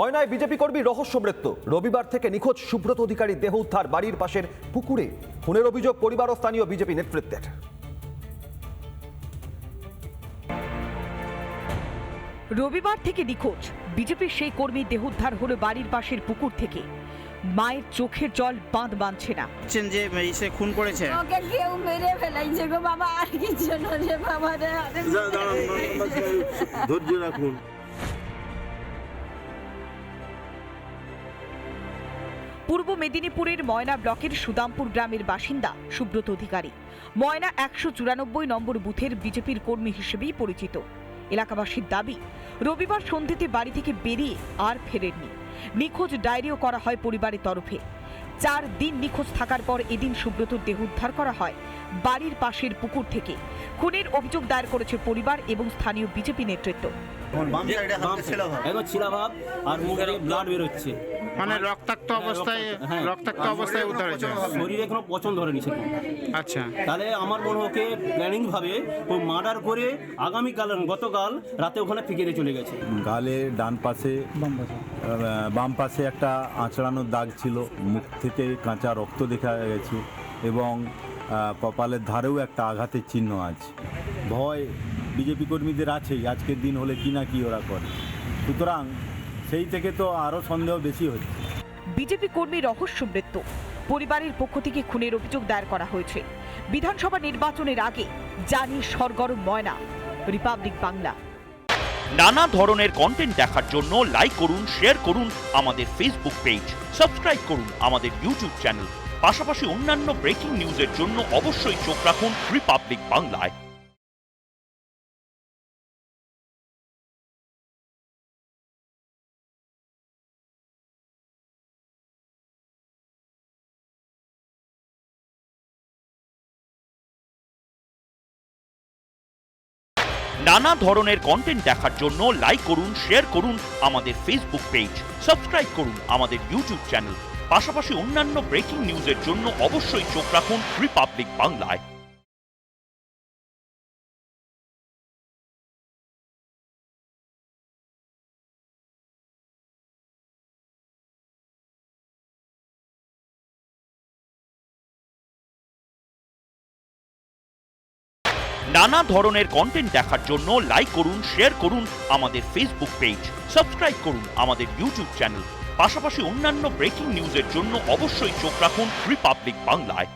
ময়নায় BJP কর্মী রহস্য মৃত্যু। রবিবার থেকে নিখোঁজ সুব্রত অধিকারী দেহ উদ্ধার বাড়ির পাশের পুকুরে। খুনের অভিযোগ পরিবার ও স্থানীয় বিজেপি নেতৃত্বের। রবিবার থেকে নিখোঁজ বিজেপির সেই কর্মীর দেহ উদ্ধার হলো বাড়ির পাশের পুকুর থেকে। মায়ের চোখের জল বাঁধ বাঁধছে না। যে সে খুন করেছে, ওকে কেউ মেরে ফেলাইছে গো বাবা, আর কিছু না রে বাবা রে। ধৈর্য রাখুন। পূর্ব মেদিনীপুরের ময়না ব্লকের সুদামপুর গ্রামের বাসিন্দা সুব্রত অধিকারী ময়না 194 নম্বর বুথের বিজেপির কর্মী হিসেবেই পরিচিত। এলাকাবাসীর দাবি, রবিবার সন্ধ্যেতে বাড়ি থেকে বেরিয়ে আর ফেরেননি। নিখোঁজ ডায়েরিও করা হয় পরিবারের তরফে। 4 দিন নিখোঁজ থাকার পর এদিন সুব্রতর দেহ উদ্ধার করা হয় বাড়ির পাশের পুকুর থেকে। খুনের অভিযোগ দায়ের করেছে পরিবার এবং স্থানীয় বিজেপি নেতৃত্ব। ছিলাভাব আর মুখে ব্লাড বেরোচ্ছে, মানে রক্তাক্ত অবস্থায় উদ্ধার হয়েছে। শরীরে কোনো পছন্দ ধরেনি সেরকম। আচ্ছা, তাহলে আমার মনে ওকে প্ল্যানিং ভাবে ও মার্ডার করে গতকাল রাতে ওখানে ফিকে চলে গেছে। গালে ডান পাশে বাম পাশে একটা আঁচড়ানোর দাগ ছিল, মুখ থেকে কাঁচা রক্ত দেখা গেছে এবং কপালের ধারেও একটা আঘাতের চিহ্ন আছে। ভয় বিজেপি কর্মীদের আছেই, আজকের দিন হলে কি না কি ওরা করে, সুতরাং সেই থেকে তো আরও সন্দেহ বেশি হচ্ছে। বিজেপি কর্মী রহস্য মৃত্যু। পরিবারের পক্ষ থেকে খুনের অভিযোগ দায়ের করা হয়েছে। বিধানসভা নির্বাচনের আগে জানি সরগরম ময়না। রিপাবলিক বাংলা। নানা ধরনের কন্টেন্ট দেখার জন্য লাইক করুন, শেয়ার করুন আমাদের ফেসবুক পেজ, সাবস্ক্রাইব করুন আমাদের ইউটিউব চ্যানেল। পাশাপাশি অন্যান্য ব্রেকিং নিউজের জন্য অবশ্যই চোখ রাখুন রিপাবলিক বাংলায়। নানা ধরনের কন্টেন্ট দেখার জন্য লাইক করুন, শেয়ার করুন আমাদের ফেসবুক পেজ, সাবস্ক্রাইব করুন আমাদের ইউটিউব চ্যানেল। পাশাপাশি অন্যান্য ব্রেকিং নিউজের জন্য অবশ্যই চোখ রাখুন রিপাবলিক বাংলায়। নানা ধরনের কন্টেন্ট দেখার জন্য লাইক করুন, শেয়ার করুন আমাদের ফেসবুক পেজ, সাবস্ক্রাইব করুন আমাদের ইউটিউব চ্যানেল। পাশাপাশি অন্যান্য ব্রেকিং নিউজের জন্য অবশ্যই চোখ রাখুন রিপাবলিক বাংলায়।